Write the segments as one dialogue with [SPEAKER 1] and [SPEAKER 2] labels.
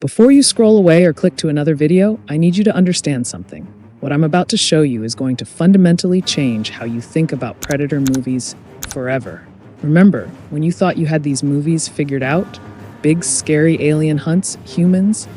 [SPEAKER 1] Before you scroll away or click to another video, I need you to understand something. What I'm about to show you is going to fundamentally change how you think about Predator movies forever. Remember, when you thought you had these movies figured out? Big, scary alien hunts, humans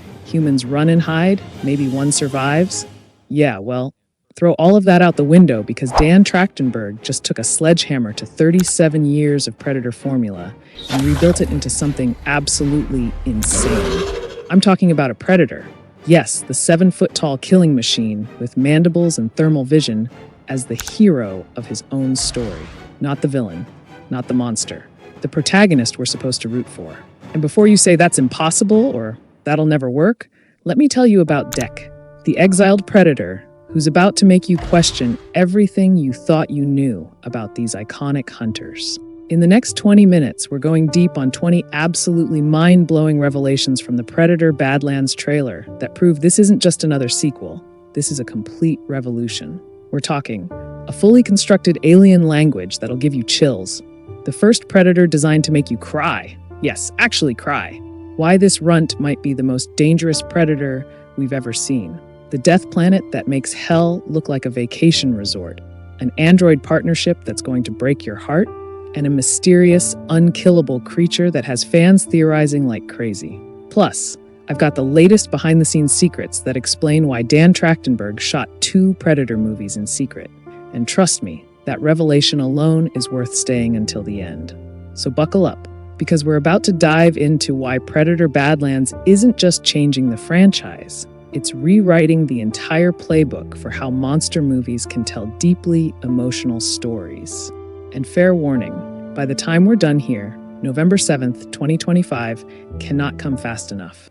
[SPEAKER 1] run and hide, maybe one survives? Yeah, well, throw all of that out the window because Dan Trachtenberg just took a sledgehammer to 37 years of Predator formula and rebuilt it into something absolutely insane. I'm talking about a Predator. Yes, the 7-foot-tall killing machine with mandibles and thermal vision as the hero of his own story. Not the villain, not the monster. The protagonist we're supposed to root for. And before you say that's impossible or that'll never work, let me tell you about Dek, the exiled Predator who's about to make you question everything you thought you knew about these iconic hunters. In the next 20 minutes, we're going deep on 20 absolutely mind-blowing revelations from the Predator Badlands trailer that prove this isn't just another sequel. This is a complete revolution. We're talking a fully constructed alien language that'll give you chills. The first Predator designed to make you cry. Yes, actually cry. Why this runt might be the most dangerous Predator we've ever seen. The death planet that makes hell look like a vacation resort. An android partnership that's going to break your heart. And a mysterious, unkillable creature that has fans theorizing like crazy. Plus, I've got the latest behind-the-scenes secrets that explain why Dan Trachtenberg shot 2 Predator movies in secret. And trust me, that revelation alone is worth staying until the end. So buckle up, because we're about to dive into why Predator Badlands isn't just changing the franchise. It's rewriting the entire playbook for how monster movies can tell deeply emotional stories. And fair warning, by the time we're done here, November 7th, 2025 cannot come fast enough.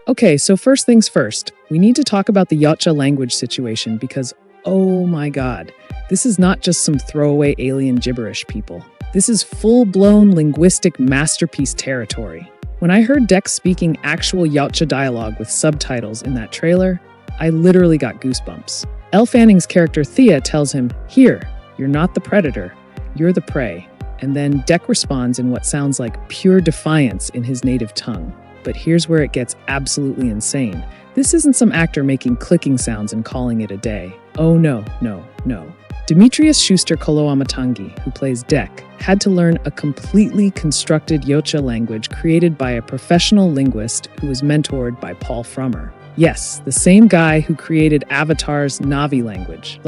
[SPEAKER 1] Okay, so first things first, we need to talk about the Yautja language situation because, oh my god, this is not just some throwaway alien gibberish, people. This is full-blown linguistic masterpiece territory. When I heard Dek speaking actual Yautja dialogue with subtitles in that trailer, I literally got goosebumps. Elle Fanning's character Thea tells him, "Here, you're not the predator, you're the prey." And then Dek responds in what sounds like pure defiance in his native tongue. But here's where it gets absolutely insane. This isn't some actor making clicking sounds and calling it a day. Oh no. Demetrius Schuster Koloamatangi, who plays Dek, had to learn a completely constructed Yautja language created by a professional linguist who was mentored by Paul Frommer. Yes, the same guy who created Avatar's Na'vi language.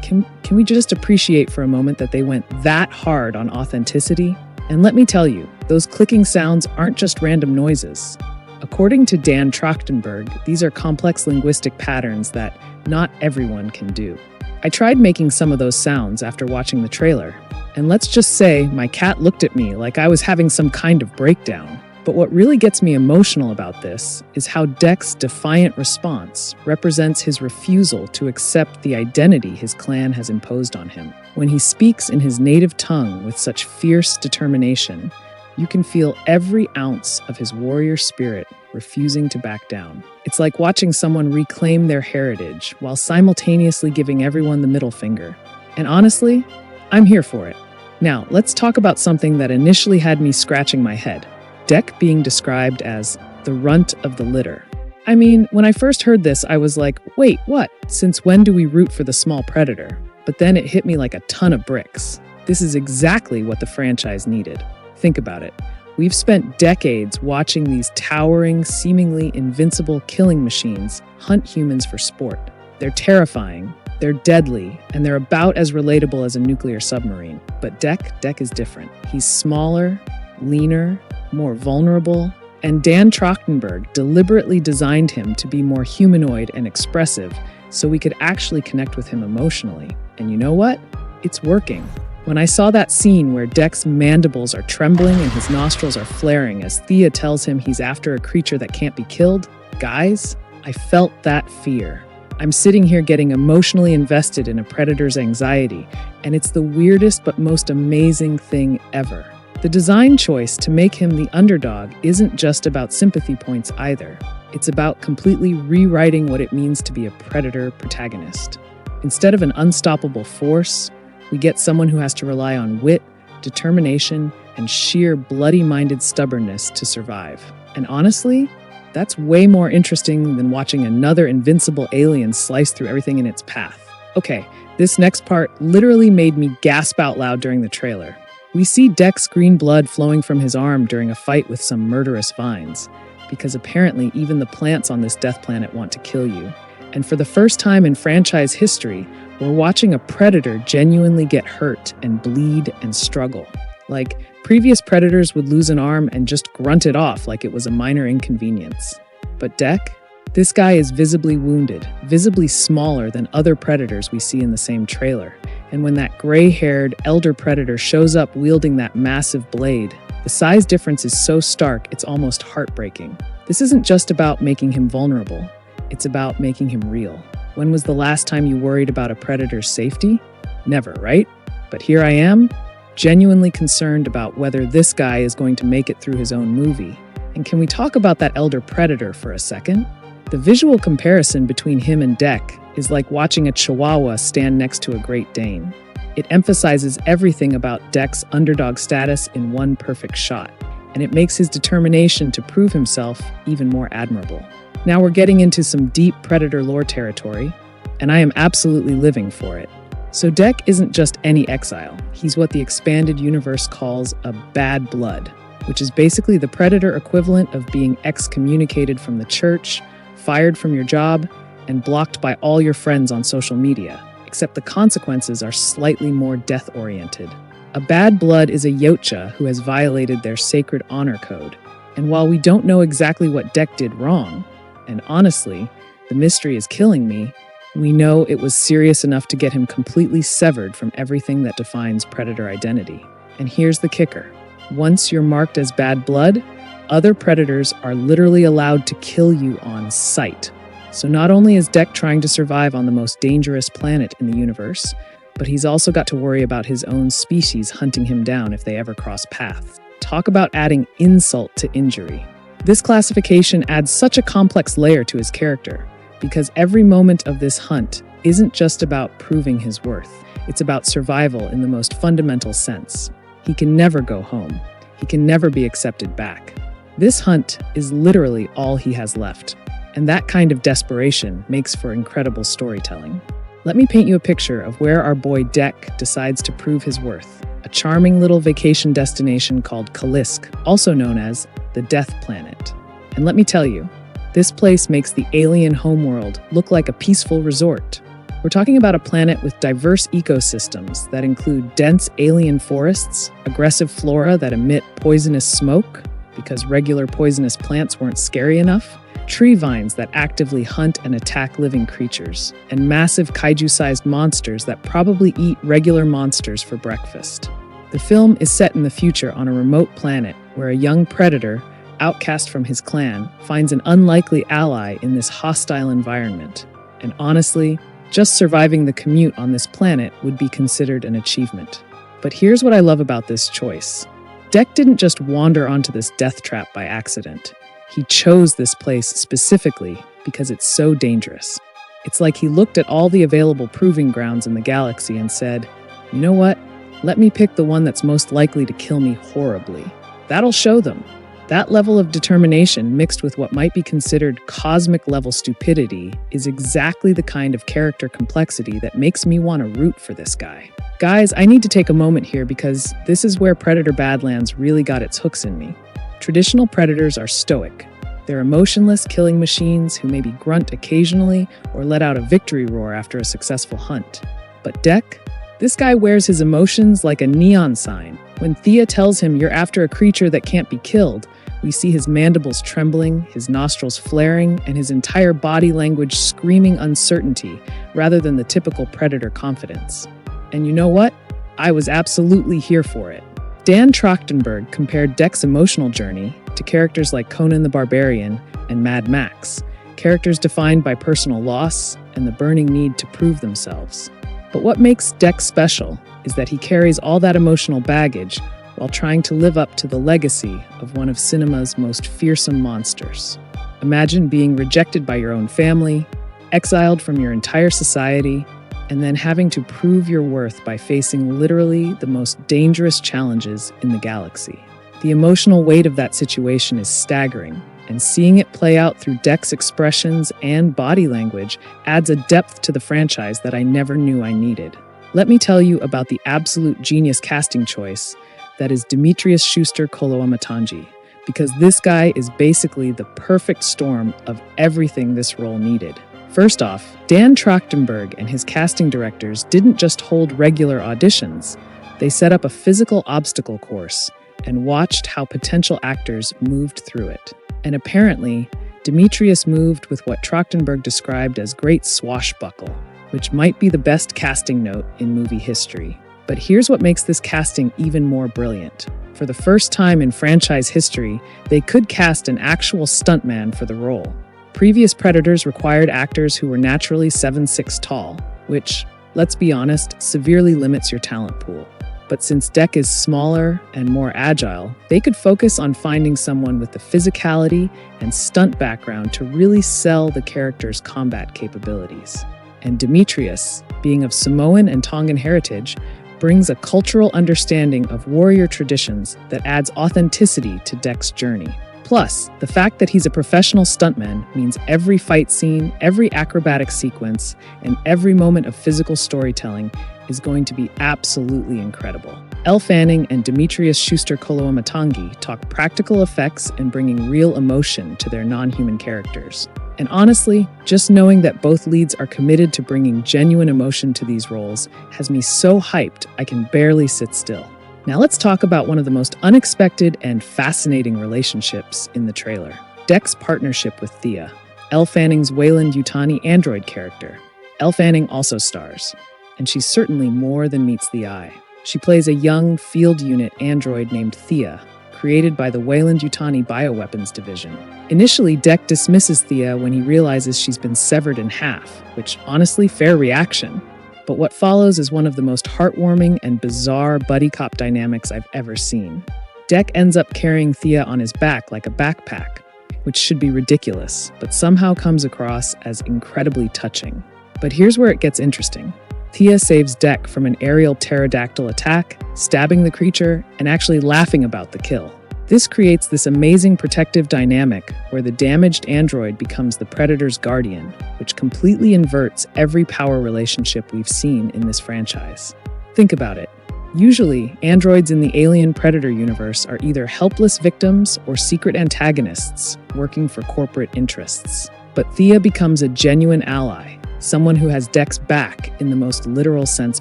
[SPEAKER 1] Can we just appreciate for a moment that they went that hard on authenticity? And let me tell you, those clicking sounds aren't just random noises. According to Dan Trachtenberg, these are complex linguistic patterns that not everyone can do. I tried making some of those sounds after watching the trailer, and let's just say my cat looked at me like I was having some kind of breakdown. But what really gets me emotional about this is how Dek's defiant response represents his refusal to accept the identity his clan has imposed on him. When he speaks in his native tongue with such fierce determination, you can feel every ounce of his warrior spirit refusing to back down. It's like watching someone reclaim their heritage while simultaneously giving everyone the middle finger. And honestly, I'm here for it. Now, let's talk about something that initially had me scratching my head. Dek being described as the runt of the litter. I mean, when I first heard this, I was like, wait, what? Since when do we root for the small predator? But then it hit me like a ton of bricks. This is exactly what the franchise needed. Think about it. We've spent decades watching these towering, seemingly invincible killing machines hunt humans for sport. They're terrifying, they're deadly, and they're about as relatable as a nuclear submarine. But Dek is different. He's smaller, leaner, more vulnerable, and Dan Trachtenberg deliberately designed him to be more humanoid and expressive so we could actually connect with him emotionally. And you know what? It's working. When I saw that scene where Dek's mandibles are trembling and his nostrils are flaring as Thea tells him he's after a creature that can't be killed, guys, I felt that fear. I'm sitting here getting emotionally invested in a predator's anxiety, and it's the weirdest but most amazing thing ever. The design choice to make him the underdog isn't just about sympathy points either. It's about completely rewriting what it means to be a predator protagonist. Instead of an unstoppable force, we get someone who has to rely on wit, determination, and sheer bloody-minded stubbornness to survive. And honestly, that's way more interesting than watching another invincible alien slice through everything in its path. Okay, this next part literally made me gasp out loud during the trailer. We see Deck's green blood flowing from his arm during a fight with some murderous vines, because apparently even the plants on this death planet want to kill you. And for the first time in franchise history, we're watching a predator genuinely get hurt and bleed and struggle. Like, previous predators would lose an arm and just grunt it off like it was a minor inconvenience. But Deck? This guy is visibly wounded, visibly smaller than other predators we see in the same trailer. And when that gray-haired elder predator shows up wielding that massive blade, the size difference is so stark it's almost heartbreaking. This isn't just about making him vulnerable, it's about making him real. When was the last time you worried about a predator's safety? Never, right? But here I am, genuinely concerned about whether this guy is going to make it through his own movie. And can we talk about that elder predator for a second? The visual comparison between him and Deck is like watching a Chihuahua stand next to a Great Dane. It emphasizes everything about Deck's underdog status in one perfect shot, and it makes his determination to prove himself even more admirable. Now we're getting into some deep Predator lore territory, and I am absolutely living for it. So Deck isn't just any exile. He's what the expanded universe calls a bad blood, which is basically the Predator equivalent of being excommunicated from the church, fired from your job, and blocked by all your friends on social media, except the consequences are slightly more death-oriented. A bad blood is a Yautja who has violated their sacred honor code, and while we don't know exactly what Deck did wrong, and honestly, the mystery is killing me, we know it was serious enough to get him completely severed from everything that defines Predator identity. And here's the kicker. Once you're marked as bad blood, other predators are literally allowed to kill you on sight. So not only is Deck trying to survive on the most dangerous planet in the universe, but he's also got to worry about his own species hunting him down if they ever cross paths. Talk about adding insult to injury. This classification adds such a complex layer to his character, because every moment of this hunt isn't just about proving his worth. It's about survival in the most fundamental sense. He can never go home. He can never be accepted back. This hunt is literally all he has left. And that kind of desperation makes for incredible storytelling. Let me paint you a picture of where our boy Deck decides to prove his worth. A charming little vacation destination called Kalisk, also known as the Death Planet. And let me tell you, this place makes the alien homeworld look like a peaceful resort. We're talking about a planet with diverse ecosystems that include dense alien forests, aggressive flora that emit poisonous smoke because regular poisonous plants weren't scary enough, tree vines that actively hunt and attack living creatures, and massive kaiju-sized monsters that probably eat regular monsters for breakfast. The film is set in the future on a remote planet where a young predator, outcast from his clan, finds an unlikely ally in this hostile environment. And honestly, just surviving the commute on this planet would be considered an achievement. But here's what I love about this choice. Deck didn't just wander onto this death trap by accident. He chose this place specifically because it's so dangerous. It's like he looked at all the available proving grounds in the galaxy and said, you know what? Let me pick the one that's most likely to kill me horribly. That'll show them. That level of determination mixed with what might be considered cosmic-level stupidity is exactly the kind of character complexity that makes me want to root for this guy. Guys, I need to take a moment here because this is where Predator Badlands really got its hooks in me. Traditional predators are stoic. They're emotionless killing machines who maybe grunt occasionally or let out a victory roar after a successful hunt. But Deck? This guy wears his emotions like a neon sign. When Thea tells him you're after a creature that can't be killed, we see his mandibles trembling, his nostrils flaring, and his entire body language screaming uncertainty rather than the typical predator confidence. And you know what? I was absolutely here for it. Dan Trachtenberg compared Deck's emotional journey to characters like Conan the Barbarian and Mad Max, characters defined by personal loss and the burning need to prove themselves. But what makes Deck special is that he carries all that emotional baggage while trying to live up to the legacy of one of cinema's most fearsome monsters. Imagine being rejected by your own family, exiled from your entire society, and then having to prove your worth by facing literally the most dangerous challenges in the galaxy. The emotional weight of that situation is staggering, and seeing it play out through Deck's expressions and body language adds a depth to the franchise that I never knew I needed. Let me tell you about the absolute genius casting choice that is Demetrius Schuster Koloamatangi, because this guy is basically the perfect storm of everything this role needed. First off, Dan Trachtenberg and his casting directors didn't just hold regular auditions, they set up a physical obstacle course and watched how potential actors moved through it. And apparently, Demetrius moved with what Trachtenberg described as great swashbuckle, which might be the best casting note in movie history. But here's what makes this casting even more brilliant. For the first time in franchise history, they could cast an actual stuntman for the role. Previous Predators required actors who were naturally 7'6" tall, which, let's be honest, severely limits your talent pool. But since Deck is smaller and more agile, they could focus on finding someone with the physicality and stunt background to really sell the character's combat capabilities. And Demetrius, being of Samoan and Tongan heritage, brings a cultural understanding of warrior traditions that adds authenticity to Deck's journey. Plus, the fact that he's a professional stuntman means every fight scene, every acrobatic sequence, and every moment of physical storytelling is going to be absolutely incredible. Elle Fanning and Demetrius Schuster Koloamatangi talk practical effects and bringing real emotion to their non-human characters. And honestly, just knowing that both leads are committed to bringing genuine emotion to these roles has me so hyped I can barely sit still. Now let's talk about one of the most unexpected and fascinating relationships in the trailer. Deck's partnership with Thea, Elle Fanning's Weyland-Yutani android character. Elle Fanning also stars, and she's certainly more than meets the eye. She plays a young field unit android named Thea, created by the Weyland-Yutani Bioweapons Division. Initially, Deck dismisses Thea when he realizes she's been severed in half, which honestly, fair reaction. But what follows is one of the most heartwarming and bizarre buddy cop dynamics I've ever seen. Deck ends up carrying Thea on his back like a backpack, which should be ridiculous, but somehow comes across as incredibly touching. But here's where it gets interesting. Thea saves Deck from an aerial pterodactyl attack, stabbing the creature, and actually laughing about the kill. This creates this amazing protective dynamic where the damaged android becomes the Predator's guardian, which completely inverts every power relationship we've seen in this franchise. Think about it. Usually, androids in the Alien Predator universe are either helpless victims or secret antagonists working for corporate interests. But Thea becomes a genuine ally, someone who has Deck's back in the most literal sense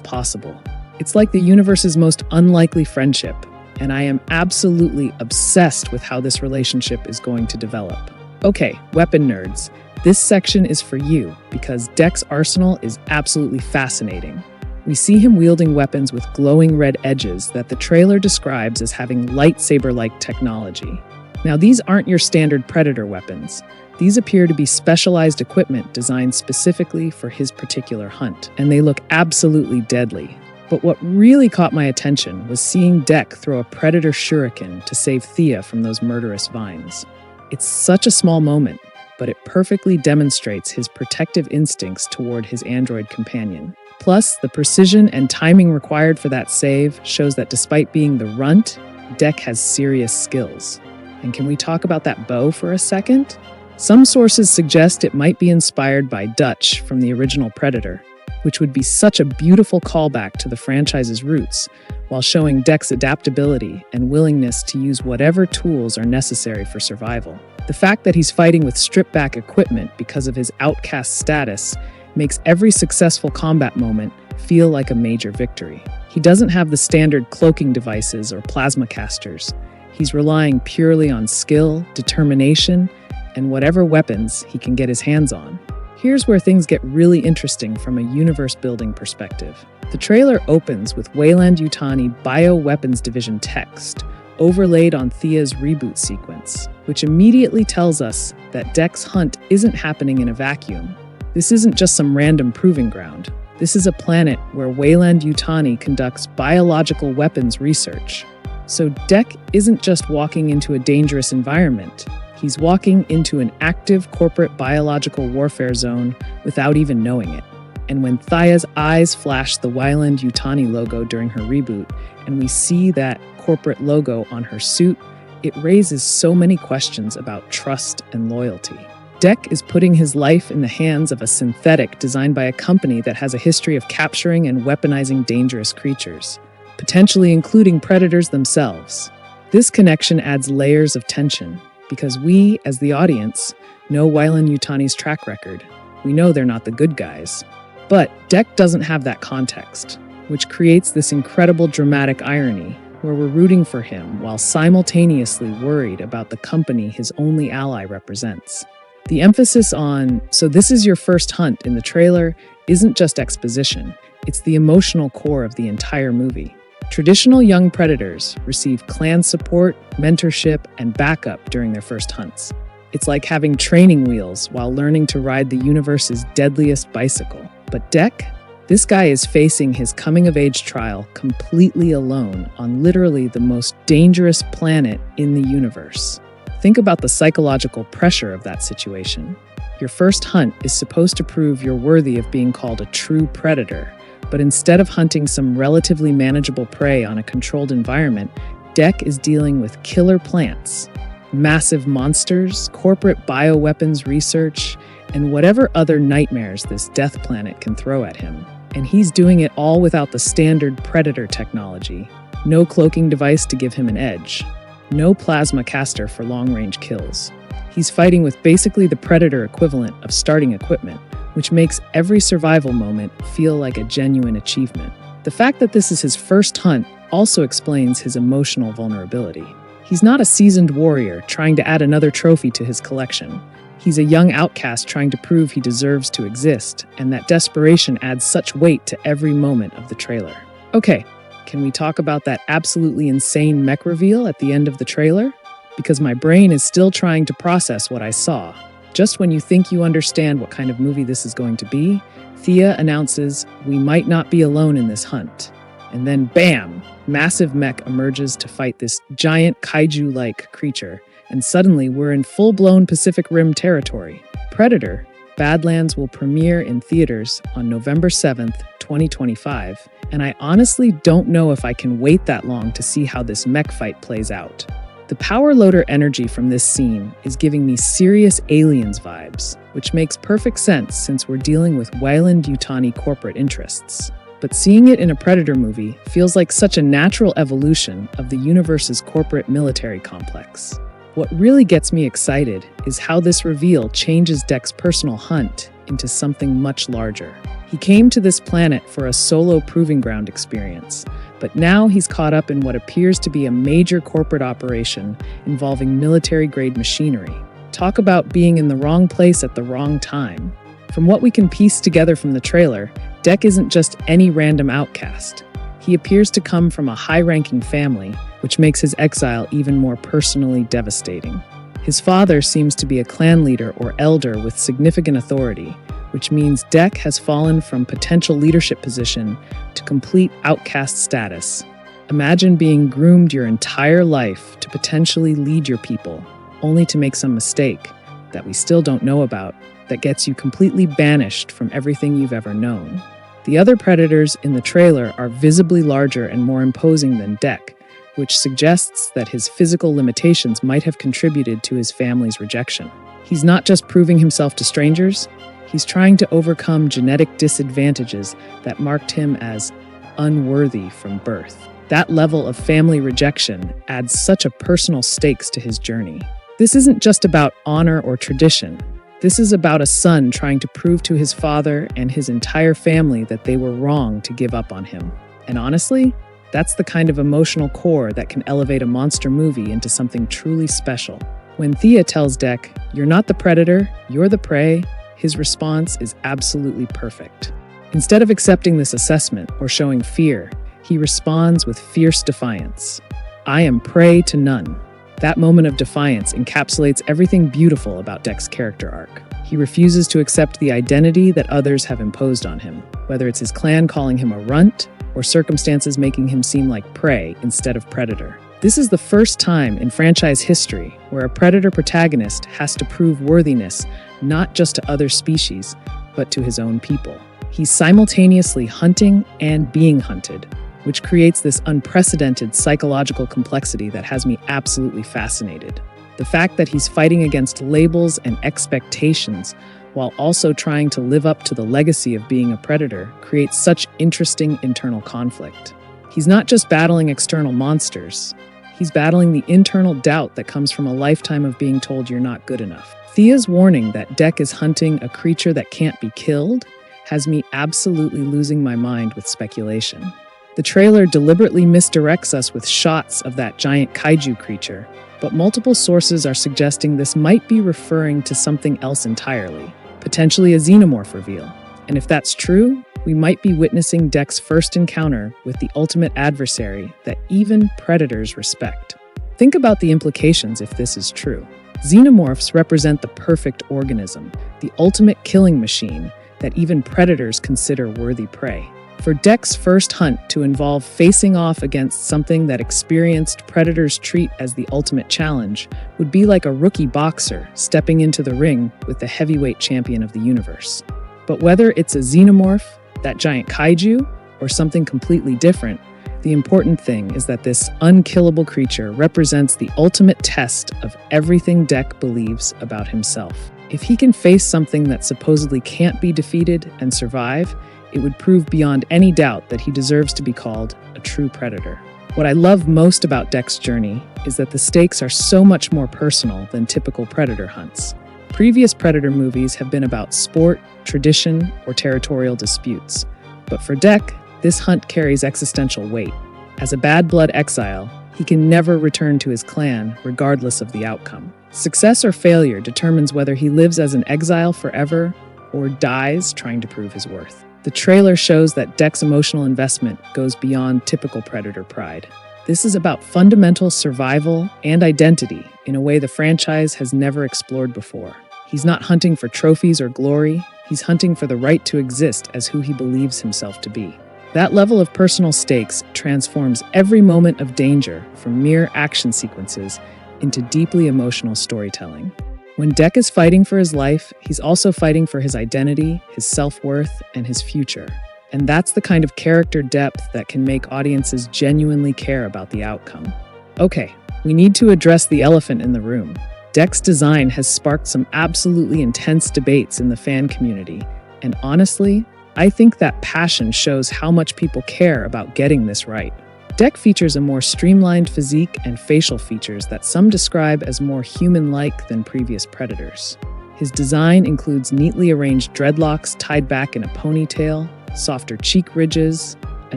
[SPEAKER 1] possible. It's like the universe's most unlikely friendship, and I am absolutely obsessed with how this relationship is going to develop. Okay, weapon nerds, this section is for you because Deck's arsenal is absolutely fascinating. We see him wielding weapons with glowing red edges that the trailer describes as having lightsaber-like technology. Now, these aren't your standard Predator weapons. These appear to be specialized equipment designed specifically for his particular hunt, and they look absolutely deadly. But what really caught my attention was seeing Deck throw a Predator shuriken to save Thea from those murderous vines. It's such a small moment, but it perfectly demonstrates his protective instincts toward his android companion. Plus, the precision and timing required for that save shows that despite being the runt, Deck has serious skills. And can we talk about that bow for a second? Some sources suggest it might be inspired by Dutch from the original Predator, which would be such a beautiful callback to the franchise's roots, while showing Deck's adaptability and willingness to use whatever tools are necessary for survival. The fact that he's fighting with stripped-back equipment because of his outcast status makes every successful combat moment feel like a major victory. He doesn't have the standard cloaking devices or plasma casters. He's relying purely on skill, determination, and whatever weapons he can get his hands on. Here's where things get really interesting from a universe-building perspective. The trailer opens with Weyland-Yutani Bioweapons Division text, overlaid on Thea's reboot sequence, which immediately tells us that Deck's hunt isn't happening in a vacuum. This isn't just some random proving ground. This is a planet where Weyland-Yutani conducts biological weapons research. So Deck isn't just walking into a dangerous environment. He's walking into an active corporate biological warfare zone without even knowing it. And when Thea's eyes flash the Weyland-Yutani logo during her reboot, and we see that corporate logo on her suit, it raises so many questions about trust and loyalty. Deck is putting his life in the hands of a synthetic designed by a company that has a history of capturing and weaponizing dangerous creatures, potentially including predators themselves. This connection adds layers of tension, because we, as the audience, know Weyland-Yutani's track record. We know they're not the good guys. But Deck doesn't have that context, which creates this incredible dramatic irony, where we're rooting for him while simultaneously worried about the company his only ally represents. The emphasis on, "so this is your first hunt" in the trailer isn't just exposition, it's the emotional core of the entire movie. Traditional young predators receive clan support, mentorship, and backup during their first hunts. It's like having training wheels while learning to ride the universe's deadliest bicycle. But Deck? This guy is facing his coming-of-age trial completely alone on literally the most dangerous planet in the universe. Think about the psychological pressure of that situation. Your first hunt is supposed to prove you're worthy of being called a true predator, but instead of hunting some relatively manageable prey on a controlled environment, Deck is dealing with killer plants, massive monsters, corporate bioweapons research, and whatever other nightmares this death planet can throw at him. And he's doing it all without the standard predator technology. No cloaking device to give him an edge. No plasma caster for long-range kills. He's fighting with basically the predator equivalent of starting equipment, which makes every survival moment feel like a genuine achievement. The fact that this is his first hunt also explains his emotional vulnerability. He's not a seasoned warrior trying to add another trophy to his collection. He's a young outcast trying to prove he deserves to exist, and that desperation adds such weight to every moment of the trailer. Okay, can we talk about that absolutely insane mech reveal at the end of the trailer? Because my brain is still trying to process what I saw. Just when you think you understand what kind of movie this is going to be, Thea announces, "We might not be alone in this hunt." And then bam! Massive mech emerges to fight this giant kaiju-like creature, and suddenly we're in full-blown Pacific Rim territory. Predator Badlands will premiere in theaters on November 7th, 2025, and I honestly don't know if I can wait that long to see how this mech fight plays out. The power loader energy from this scene is giving me serious Aliens vibes, which makes perfect sense since we're dealing with Weyland-Yutani corporate interests. But seeing it in a Predator movie feels like such a natural evolution of the universe's corporate military complex. What really gets me excited is how this reveal changes Deck's personal hunt into something much larger. He came to this planet for a solo proving ground experience, but now he's caught up in what appears to be a major corporate operation involving military-grade machinery. Talk about being in the wrong place at the wrong time. From what we can piece together from the trailer, Deck isn't just any random outcast. He appears to come from a high-ranking family, which makes his exile even more personally devastating. His father seems to be a clan leader or elder with significant authority, which means Deck has fallen from potential leadership position to complete outcast status. Imagine being groomed your entire life to potentially lead your people, only to make some mistake that we still don't know about that gets you completely banished from everything you've ever known. The other predators in the trailer are visibly larger and more imposing than Deck, which suggests that his physical limitations might have contributed to his family's rejection. He's not just proving himself to strangers, he's trying to overcome genetic disadvantages that marked him as unworthy from birth. That level of family rejection adds such a personal stakes to his journey. This isn't just about honor or tradition. This is about a son trying to prove to his father and his entire family that they were wrong to give up on him. And honestly, that's the kind of emotional core that can elevate a monster movie into something truly special. When Thea tells Deck, "You're not the predator, you're the prey," his response is absolutely perfect. Instead of accepting this assessment or showing fear, he responds with fierce defiance. "I am prey to none." That moment of defiance encapsulates everything beautiful about Deck's character arc. He refuses to accept the identity that others have imposed on him, whether it's his clan calling him a runt or circumstances making him seem like prey instead of predator. This is the first time in franchise history where a predator protagonist has to prove worthiness not just to other species, but to his own people. He's simultaneously hunting and being hunted, which creates this unprecedented psychological complexity that has me absolutely fascinated. The fact that he's fighting against labels and expectations while also trying to live up to the legacy of being a predator creates such interesting internal conflict. He's not just battling external monsters, he's battling the internal doubt that comes from a lifetime of being told you're not good enough. Thea's warning that Dek is hunting a creature that can't be killed has me absolutely losing my mind with speculation. The trailer deliberately misdirects us with shots of that giant kaiju creature, but multiple sources are suggesting this might be referring to something else entirely, potentially a xenomorph reveal. And if that's true, we might be witnessing Dek's first encounter with the ultimate adversary that even predators respect. Think about the implications if this is true. Xenomorphs represent the perfect organism, the ultimate killing machine that even predators consider worthy prey. For Dek's first hunt to involve facing off against something that experienced predators treat as the ultimate challenge would be like a rookie boxer stepping into the ring with the heavyweight champion of the universe. But whether it's a xenomorph, that giant kaiju, or something completely different, the important thing is that this unkillable creature represents the ultimate test of everything Dek believes about himself. If he can face something that supposedly can't be defeated and survive, it would prove beyond any doubt that he deserves to be called a true predator. What I love most about Dek's journey is that the stakes are so much more personal than typical predator hunts. Previous predator movies have been about sport, tradition, or territorial disputes. But for Dek, this hunt carries existential weight. As a bad blood exile, he can never return to his clan, regardless of the outcome. Success or failure determines whether he lives as an exile forever or dies trying to prove his worth. The trailer shows that Dek's emotional investment goes beyond typical predator pride. This is about fundamental survival and identity in a way the franchise has never explored before. He's not hunting for trophies or glory, he's hunting for the right to exist as who he believes himself to be. That level of personal stakes transforms every moment of danger from mere action sequences into deeply emotional storytelling. When Dek is fighting for his life, he's also fighting for his identity, his self-worth, and his future. And that's the kind of character depth that can make audiences genuinely care about the outcome. Okay, we need to address the elephant in the room. Dek's design has sparked some absolutely intense debates in the fan community, and honestly, I think that passion shows how much people care about getting this right. Dek features a more streamlined physique and facial features that some describe as more human-like than previous predators. His design includes neatly arranged dreadlocks tied back in a ponytail, softer cheek ridges, a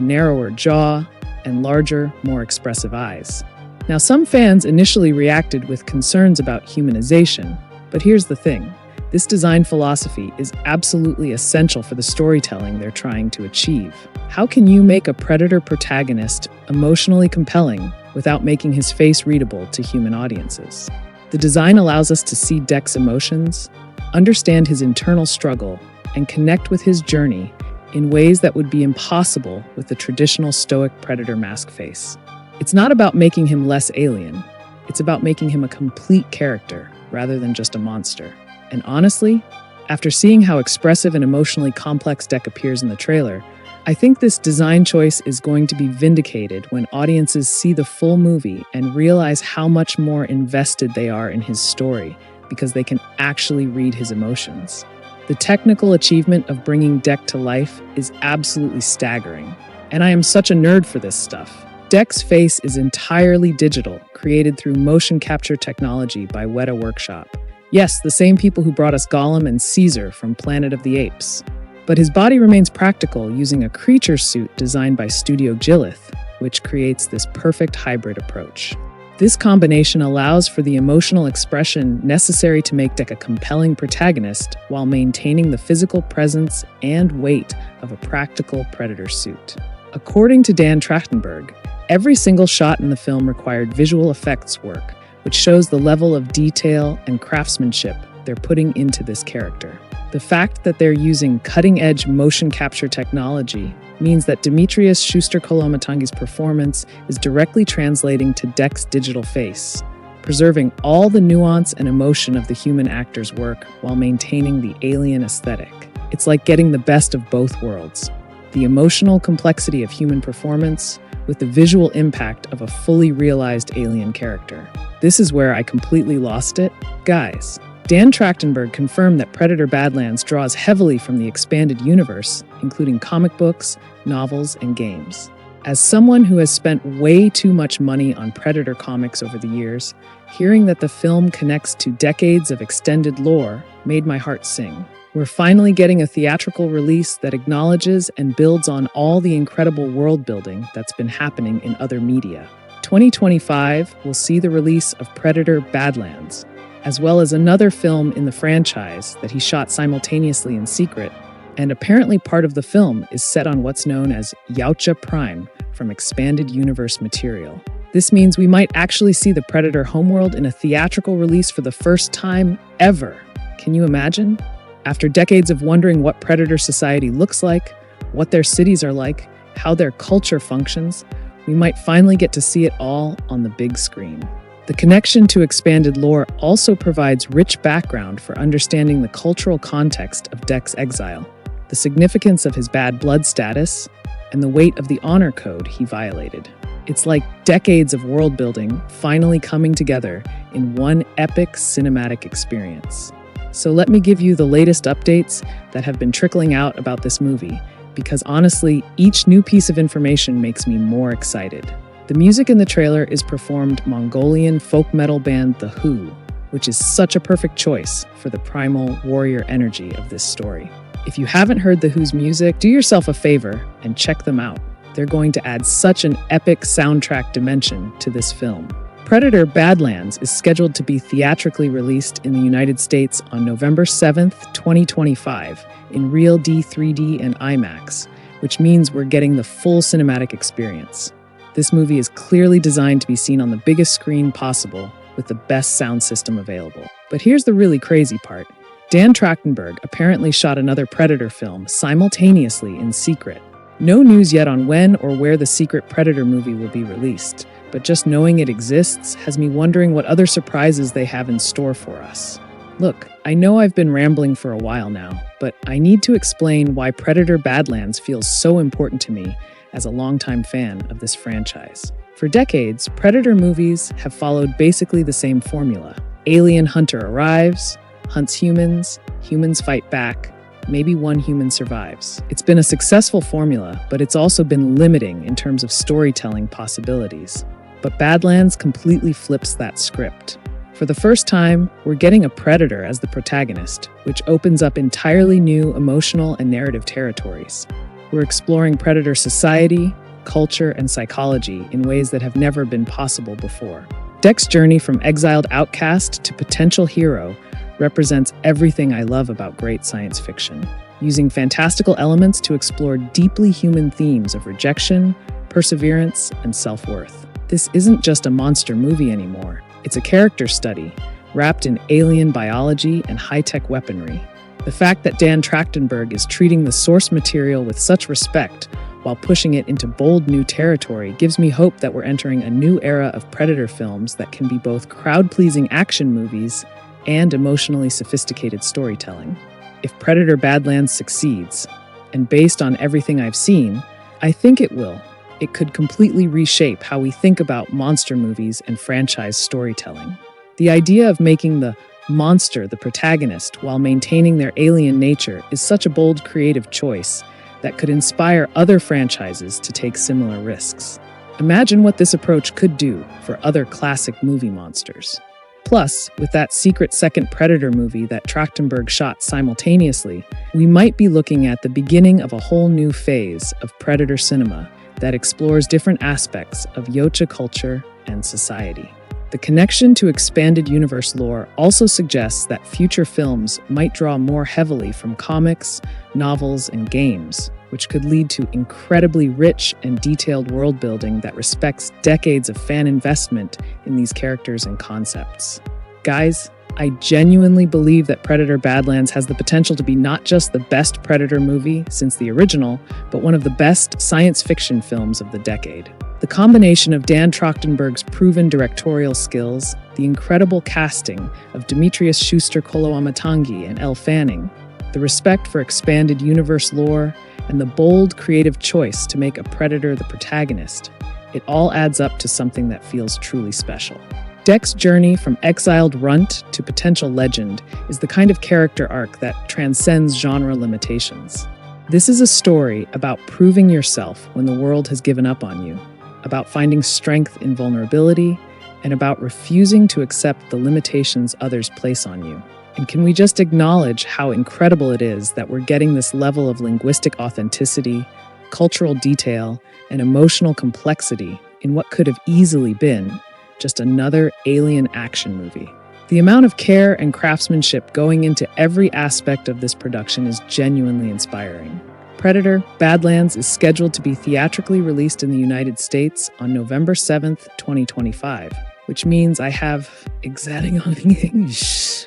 [SPEAKER 1] narrower jaw, and larger, more expressive eyes. Now, some fans initially reacted with concerns about humanization, but here's the thing. This design philosophy is absolutely essential for the storytelling they're trying to achieve. How can you make a predator protagonist emotionally compelling without making his face readable to human audiences? The design allows us to see Dek's emotions, understand his internal struggle, and connect with his journey in ways that would be impossible with the traditional stoic predator mask face. It's not about making him less alien. It's about making him a complete character rather than just a monster. And honestly, after seeing how expressive and emotionally complex Dek appears in the trailer, I think this design choice is going to be vindicated when audiences see the full movie and realize how much more invested they are in his story because they can actually read his emotions. The technical achievement of bringing Dek to life is absolutely staggering, and I am such a nerd for this stuff. Dek's face is entirely digital, created through motion capture technology by Weta Workshop. Yes, the same people who brought us Gollum and Caesar from Planet of the Apes. But his body remains practical using a creature suit designed by Studio Gillith, which creates this perfect hybrid approach. This combination allows for the emotional expression necessary to make Dek a compelling protagonist while maintaining the physical presence and weight of a practical predator suit. According to Dan Trachtenberg, every single shot in the film required visual effects work, which shows the level of detail and craftsmanship they're putting into this character. The fact that they're using cutting-edge motion capture technology means that Demetrius Schuster-Kolomatangi's performance is directly translating to Dek's digital face, preserving all the nuance and emotion of the human actor's work while maintaining the alien aesthetic. It's like getting the best of both worlds. the emotional complexity of human performance with the visual impact of a fully realized alien character. This is where I completely lost it. Guys, Dan Trachtenberg confirmed that Predator Badlands draws heavily from the expanded universe, including comic books, novels, and games. As someone who has spent way too much money on Predator comics over the years, hearing that the film connects to decades of extended lore made my heart sing. We're finally getting a theatrical release that acknowledges and builds on all the incredible world building that's been happening in other media. 2025 will see the release of Predator Badlands, as well as another film in the franchise that he shot simultaneously in secret, and apparently part of the film is set on what's known as Yautja Prime from expanded universe material. This means we might actually see the Predator homeworld in a theatrical release for the first time ever. Can you imagine? After decades of wondering what Predator society looks like, what their cities are like, how their culture functions, we might finally get to see it all on the big screen. The connection to expanded lore also provides rich background for understanding the cultural context of Deck's exile, the significance of his bad blood status, and the weight of the honor code he violated. It's like decades of world building finally coming together in one epic cinematic experience. So let me give you the latest updates that have been trickling out about this movie, because honestly, each new piece of information makes me more excited. The music in the trailer is performed Mongolian folk metal band The Who, which is such a perfect choice for the primal warrior energy of this story. If you haven't heard The Who's music, do yourself a favor and check them out. They're going to add such an epic soundtrack dimension to this film. Predator Badlands is scheduled to be theatrically released in the United States on November 7th, 2025, in Real D 3D and IMAX, which means we're getting the full cinematic experience. This movie is clearly designed to be seen on the biggest screen possible with the best sound system available. But here's the really crazy part. Dan Trachtenberg apparently shot another Predator film simultaneously in secret. No news yet on when or where the secret Predator movie will be released, but just knowing it exists has me wondering what other surprises they have in store for us. Look, I know I've been rambling for a while now, but I need to explain why Predator Badlands feels so important to me as a longtime fan of this franchise. For decades, Predator movies have followed basically the same formula. Alien hunter arrives, hunts humans, humans fight back, maybe one human survives. It's been a successful formula, but it's also been limiting in terms of storytelling possibilities. But Badlands completely flips that script. For the first time, we're getting a predator as the protagonist, which opens up entirely new emotional and narrative territories. We're exploring predator society, culture, and psychology in ways that have never been possible before. Deck's journey from exiled outcast to potential hero represents everything I love about great science fiction, using fantastical elements to explore deeply human themes of rejection, perseverance, and self-worth. This isn't just a monster movie anymore. It's a character study, wrapped in alien biology and high-tech weaponry. The fact that Dan Trachtenberg is treating the source material with such respect while pushing it into bold new territory gives me hope that we're entering a new era of Predator films that can be both crowd-pleasing action movies and emotionally sophisticated storytelling. If Predator Badlands succeeds, and based on everything I've seen, I think it will. It could completely reshape how we think about monster movies and franchise storytelling. The idea of making the monster the protagonist while maintaining their alien nature is such a bold creative choice that could inspire other franchises to take similar risks. Imagine what this approach could do for other classic movie monsters. Plus, with that secret second Predator movie that Trachtenberg shot simultaneously, we might be looking at the beginning of a whole new phase of Predator cinema that explores different aspects of Yautja culture and society. The connection to expanded universe lore also suggests that future films might draw more heavily from comics, novels, and games, which could lead to incredibly rich and detailed world building that respects decades of fan investment in these characters and concepts. Guys, I genuinely believe that Predator Badlands has the potential to be not just the best Predator movie since the original, but one of the best science fiction films of the decade. The combination of Dan Trachtenberg's proven directorial skills, the incredible casting of Demetrius Schuster-Koloamatangi and Elle Fanning, the respect for expanded universe lore, and the bold, creative choice to make a Predator the protagonist, it all adds up to something that feels truly special. Deck's journey from exiled runt to potential legend is the kind of character arc that transcends genre limitations. This is a story about proving yourself when the world has given up on you, about finding strength in vulnerability, and about refusing to accept the limitations others place on you. And can we just acknowledge how incredible it is that we're getting this level of linguistic authenticity, cultural detail, and emotional complexity in what could have easily been just another alien action movie? The amount of care and craftsmanship going into every aspect of this production is genuinely inspiring. Predator Badlands is scheduled to be theatrically released in the United States on November 7th, 2025, which means I have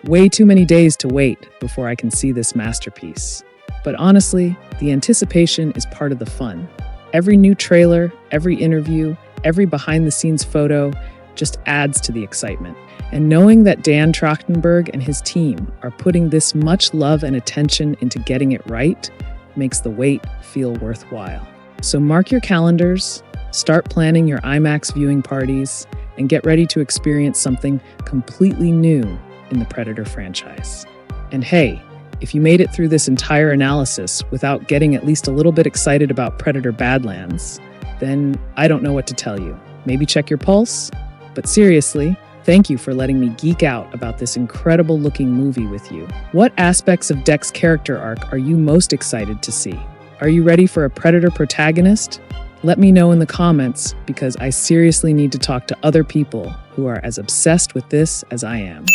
[SPEAKER 1] way too many days to wait before I can see this masterpiece. But honestly, the anticipation is part of the fun. Every new trailer, every interview, every behind-the-scenes photo just adds to the excitement. And knowing that Dan Trachtenberg and his team are putting this much love and attention into getting it right makes the wait feel worthwhile. So mark your calendars, start planning your IMAX viewing parties, and get ready to experience something completely new in the Predator franchise. And hey, if you made it through this entire analysis without getting at least a little bit excited about Predator Badlands, then I don't know what to tell you. Maybe check your pulse? But seriously, thank you for letting me geek out about this incredible-looking movie with you. What aspects of Deck's character arc are you most excited to see? Are you ready for a Predator protagonist? Let me know in the comments, because I seriously need to talk to other people who are as obsessed with this as I am.